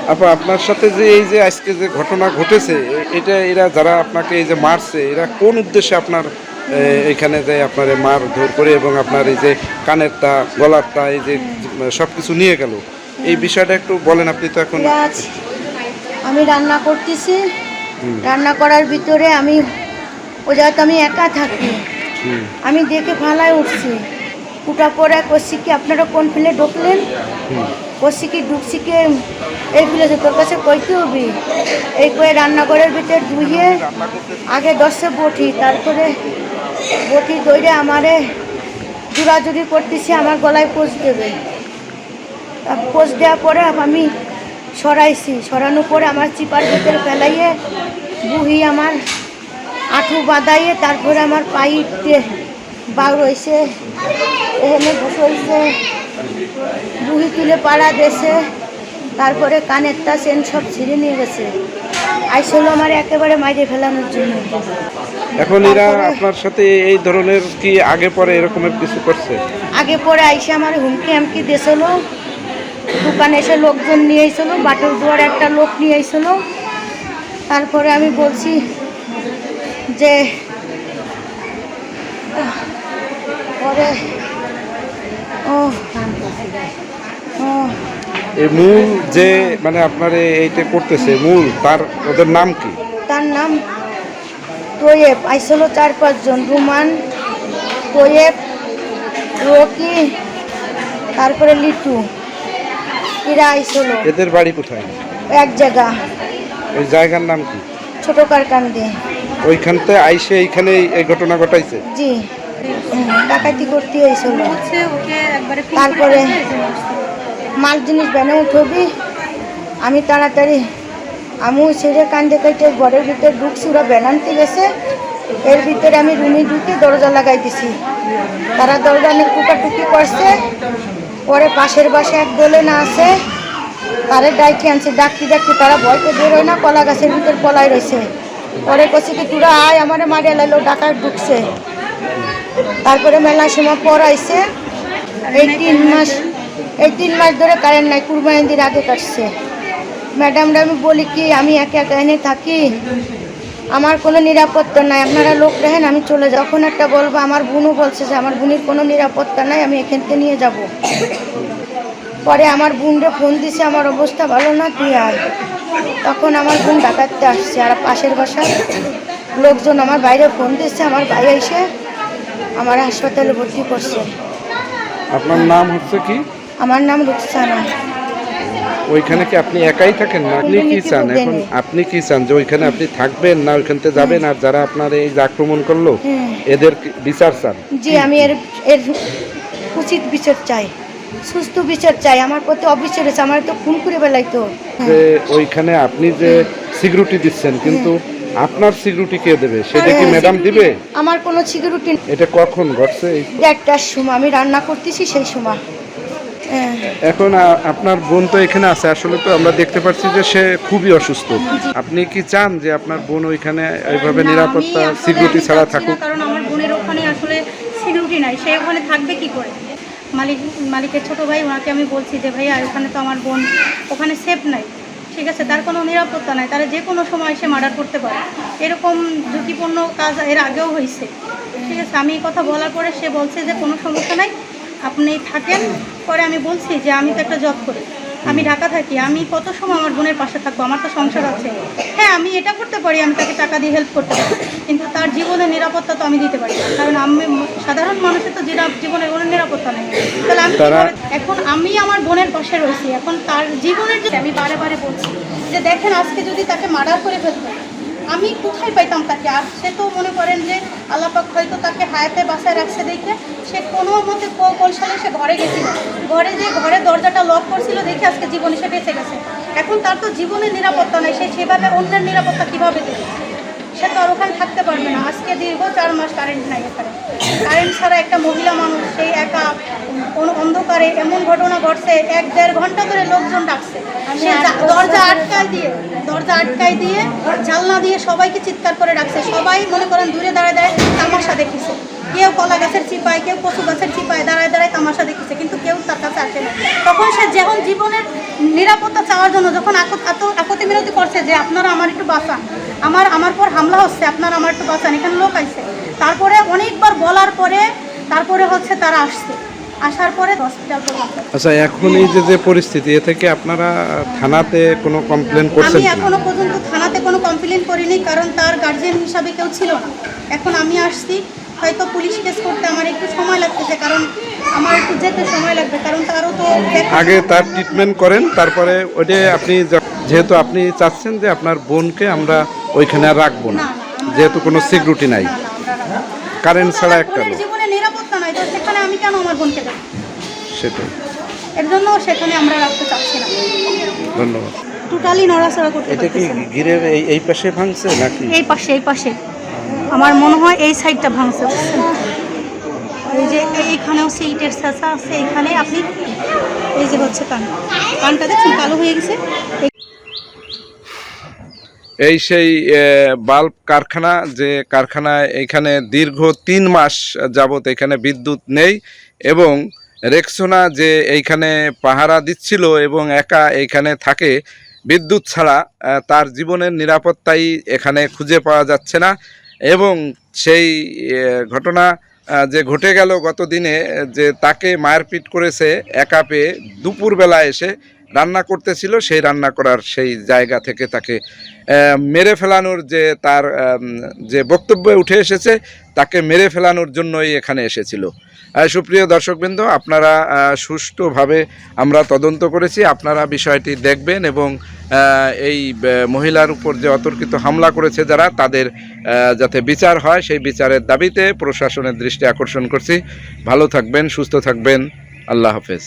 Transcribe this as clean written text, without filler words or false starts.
আপা আপনার সাথে যে এই যে আজকে যে ঘটনা ঘটেছে এটা এরা যারা আপনাকে এই যে মারছে এরা কোন উদ্দেশ্যে আপনার এখানে যে আপনার মারধর করে এবং আপনার এই যে কানেরটা গলারটা এই যে সব কিছু নিয়ে গেল এই বিষয়টা একটু বলেন আপনি তো এখন। আমি রান্না করতেছি, রান্না করার ভিতরে আমি ও জায়গাতে আমি একা থাকি, আমি দেখে ফালায় উঠছি, উঠা পরে কষি কি আপনারা কোন ফিলে ঢুকলেন, কষি কি ঢুকছি কি এই ফিলে যে তোর কাছে কইতে হবি, এই কয়ে রান্নাঘরের ভিতরে ধুইয়ে আগে 10 বটি, তারপরে বটি দইরে আমারে জোড়াজুড়ি করতেছি, আমার গলায় পোষ দেবে, পোষ দেওয়ার পরে আমি সরাইছি, সরানোর পরে আমার চিপার ভিতরে ফেলাইয়ে বুহি আমার আঁঠু বাঁধাইয়ে তারপরে আমার পাইতে বাউ রয়েছে এখানে বসে হয়েছে, বুহি তুলে পাড়া দেশে, তারপরে কানেরটা চেন সব ছিঁড়ে নিয়ে গেছে, আইসলো আমার একেবারে মাইরে ফেলানোর জন্য। এখন এরা আপনার সাথে এই ধরনের কি আগে পরে এরকমের কিছু করছে? আগে পরে আইসে আমার হুমকি হামকি দিয়েছিল, দোকানে এসে লোকজন নিয়ে এসেছিল, বাটুর দুয়ার একটা লোক নিয়ে এসেছিল, তারপরে আমি বলছি যে পরে ও এই মূল যে মানে আপনার এইটা করতেছে মূল তার ওদের নাম কি? তার নাম তোয়েব, আইসলো 4-5 জন, রুমান, তোয়েব, রকি, তারপরে লিটু, এরা আইসলো। এদের বাড়ি কোথায়? এক জায়গা, ওই জায়গার নাম কি? ছোট কারকান্দি। ওইখানতে আইসে এইখানে এই ঘটনা ঘটাইছে? জি, ডাকাতি করতে হয়েছিল। তারপরে মাল জিনিস ব্যানে উঠবি, আমি তাড়াতাড়ি আমি ছেড়ে কান্দে কাটে ঘরের ভিতরে ঢুকছি, ওরা ব্যান আনতে গেছে, এর ভিতরে আমি রুমে ঢুকে দরজা লাগাই দিছি, তারা দরজা নিয়ে টুকাটুকি করছে, পরে পাশের বাসে এক দলে না আছে তারে ডাইকে আনছে, ডাকতে ডাকতে তারা ভয়তে বেরোয় না, কলা গাছের ভিতর পলাই রয়েছে, পরে কছি কি তোরা আয় আমারে মারিয়া লাইলো, ডাকাত ঢুকছে, তারপরে মেলা সময় পর আইছে, এই 3 মাস ধরে কারেন্ট নাই, কুরবানির আগে কাটছে। ম্যাডামরা আমি বলি কি আমি একা একা এনে থাকি, আমার কোনো নিরাপত্তা নাই, আপনারা লোক রাখেন আমি চলে যাই, যখন একটা বলবো আমার বোনও বলছে যে আমার বোনের কোনো নিরাপত্তা নাই, আমি এখান থেকে নিয়ে যাব। পরে আমার বোনরে ফোন দিছে আমার অবস্থা ভালো না তুই আয়, তখন আমার বোন ডাকাতে আসছে, আর পাশের বাসার লোকজন আমার বাইরে ফোন দিচ্ছে, আমার ভাই এসে আমার হাসপাতালে ভর্তি করছে। আপনার নাম হচ্ছে কি? আমার নাম রুকসানা। ওইখানে কি আপনি একাই থাকেন না আপনি কি চান এখন? আপনি কি চান যে ওইখানে আপনি থাকবেন না ওইখান থেকে যাবেন? আর যারা আপনার এই যে আক্রমণ করলো এদের বিচার চান? জি, আমি এর উচিত বিচার চাই, সুস্থ বিচার চাই, আমার প্রতি অবিচার হয়েছে, আমার তো খুন করে বেলাইতো। যে ওইখানে আপনি যে সিকিউরিটি দিচ্ছেন কিন্তু আপনার সিকিউরিটি কে দেবে? সেটা কি ম্যাডাম দিবে? আমার কোনো সিকিউরিটি। এটা কখন ঘটছে? 1টার সময় আমি রান্না করতেছি সেই সময়। এখন আপনার বোন তো এখানে আছে, আসলে তো আমরা দেখতে পাচ্ছি যে সে খুবই অসুস্থ, আপনি কি চান যে আপনার বোন ওইখানে এইভাবে নিরাপত্তা সিকিউরিটি ছাড়া থাকুক? কারণ আমার বোনের ওখানে আসলে সিকিউরিটি নাই, সে ওখানে থাকবে কি করে? মালিকের ছোট ভাই ওনাকে আমি বলছি যে ভাইয়া ওখানে তো আমার বোন ওখানে সেফ নাই, ঠিক আছে, তার কোনো নিরাপত্তা নাই, তারা যে কোনো সময় সে মার্ডার করতে পারে, এরকম ঝুঁকিপূর্ণ কাজ এর আগেও হয়েছে, ঠিক আছে। আমি এই কথা বলার পরে সে বলছে যে কোনো সমস্যা নাই আপনি থাকেন। পরে আমি বলছি যে আমি তো একটা জব করি, আমি ঢাকা থাকি, আমি কত সময় আমার বোনের পাশে থাকবো, আমার তো সংসার আছে, হ্যাঁ আমি এটা করতে পারি, আমি তাকে টাকা দিয়ে হেল্প করতে পারি, কিন্তু তার জীবনের নিরাপত্তা তো আমি দিতে পারি না, কারণ আমি সাধারণ মানুষের তো জীবনের কোনো নিরাপত্তা নেই, তাহলে আমি এখন আমি আমার বোনের পাশে রয়েছি, এখন তার জীবনের যে আমি বারে বারে বলছি যে দেখেন আজকে যদি তাকে মার্ডার করে ফেলতো আমি কোথায় পাইতাম তাকে? আর সে তো মনে করেন যে আল্লাপাক হয়তো তাকে হায়াতে বাসায় রাখছে দেখে সে কোনো মতে কৌশলে সে ঘরে গেছিল, ঘরের দরজাটা লক করছিল দেখে আজকে জীবনে সে বেঁচে গেছে। এখন তার তো জীবনের নিরাপত্তা নেই, সে সেভাবে অন্যের নিরাপত্তা কীভাবে দেবে? সে তো আর ওখানে থাকতে পারবে না। আজকে দীর্ঘ 4 মাস কারেন্ট নাই এখানে। কারেন্ট ছাড়া একটা মহিলা মানুষ সেই একা কোনো অন্ধকারে এমন ঘটনা ঘটছে, 1-1.5 ঘন্টা ধরে লোকজন ডাকছে। সে দরজা আটকায় দিয়ে জানলা দিয়ে সবাইকে চিৎকার করে ডাকছে। সবাই মনে করেন দূরে দাঁড়ায় দাঁড়ায় তামাশা দেখেছে। কেউ কলা গাছের চিপায়, কেউ কচু গাছের চিপায় দাঁড়ায় দাঁড়ায় তামাশা দেখেছে, কিন্তু কেউ তার কাছে আসে না। তখন সে যখন জীবনের নিরাপত্তা চাওয়ার জন্য যখন আকতি মিনতি করছে যে আপনারা আমার একটু বাঁচান, আমার পর হামলা হচ্ছে, আপনারা আমার একটু বাঁচান, এখানে লোক আইছে। তারপরে অনেকবার বলার পরে তারপরে হচ্ছে তারা আসছে, আসার পরে হসপিটাল পর্যন্ত। আচ্ছা, এখন এই যে পরিস্থিতি, এ থেকে আপনারা থানাতে কোনো কমপ্লেন করছেন আমি কি? এখনো পর্যন্ত থানাতে কোনো কমপ্লেন করিনি, কারণ তার গার্জিয়ান হিসাবে কেউ ছিল না। এখন আমি আসছি, হয়তো পুলিশ কেস করতে আমার একটু সময় লাগতেছে, কারণ আমার একটু যেতে সময় লাগবে, কারণ তারও তো আগে তার ট্রিটমেন্ট করেন, তারপরে ওইটা আপনি যেহেতু আপনি চাচ্ছেন যে আপনার বোনকে আমরা ওইখানে আর রাখবো না, যেহেতু কোনো সিকিউরিটি নাই, কারেন্ট ছাড়া একটা লোক, জীবনে নিরাপত্তা নাই, তো সেখানে আমি কেন আমার বোনকে দেবো? সেটাই। এর জন্য সেখানে আমরা রাখতে চাচ্ছি না। ধন্যবাদ। টোটালি নড়াচড়া করতে এটা কি পারতেছে না। ঘিরে এই পাশে ভাঙছে নাকি? এই পাশে আমার মনে হয় এই সাইডটা ভাঙছে। এই যে এইখানেও সিটের ছাঁচা আছে, এইখানে আপনি এই যে হচ্ছে কানটা দেখছেন কালো হয়ে গেছে। এই সেই বাল্ব কারখানা, যে কারখানায় এখানে দীর্ঘ 3 মাস যাবত এখানে বিদ্যুৎ নেই, এবং রেক্সোনা যে এইখানে পাহারা দিচ্ছিল এবং একা এইখানে থাকে বিদ্যুৎ ছাড়া, তার জীবনের নিরাপত্তাই এখানে খুঁজে পাওয়া যাচ্ছে না। এবং সেই ঘটনা যে ঘটে গেল গত দিনে, যে তাকে মারপিট করেছে একা পেয়ে, দুপুরবেলা এসে রান্না করতেছিল, সেই রান্না করার সেই জায়গা থেকে তাকে মেরে ফেলানোর যে তার যে বক্তব্যে উঠে এসেছে, তাকে মেরে ফেলানোর জন্যই এখানে এসেছিল। সুপ্রিয় দর্শকবৃন্দ, আপনারা সুষ্ঠুভাবে আমরা তদন্ত করেছি, আপনারা বিষয়টি দেখবেন এবং এই মহিলার উপর যে অতর্কিত হামলা করেছে যারা, তাদের যাতে বিচার হয় সেই বিচারের দাবিতে প্রশাসনের দৃষ্টি আকর্ষণ করছি। ভালো থাকবেন, সুস্থ থাকবেন, আল্লাহ হাফেজ।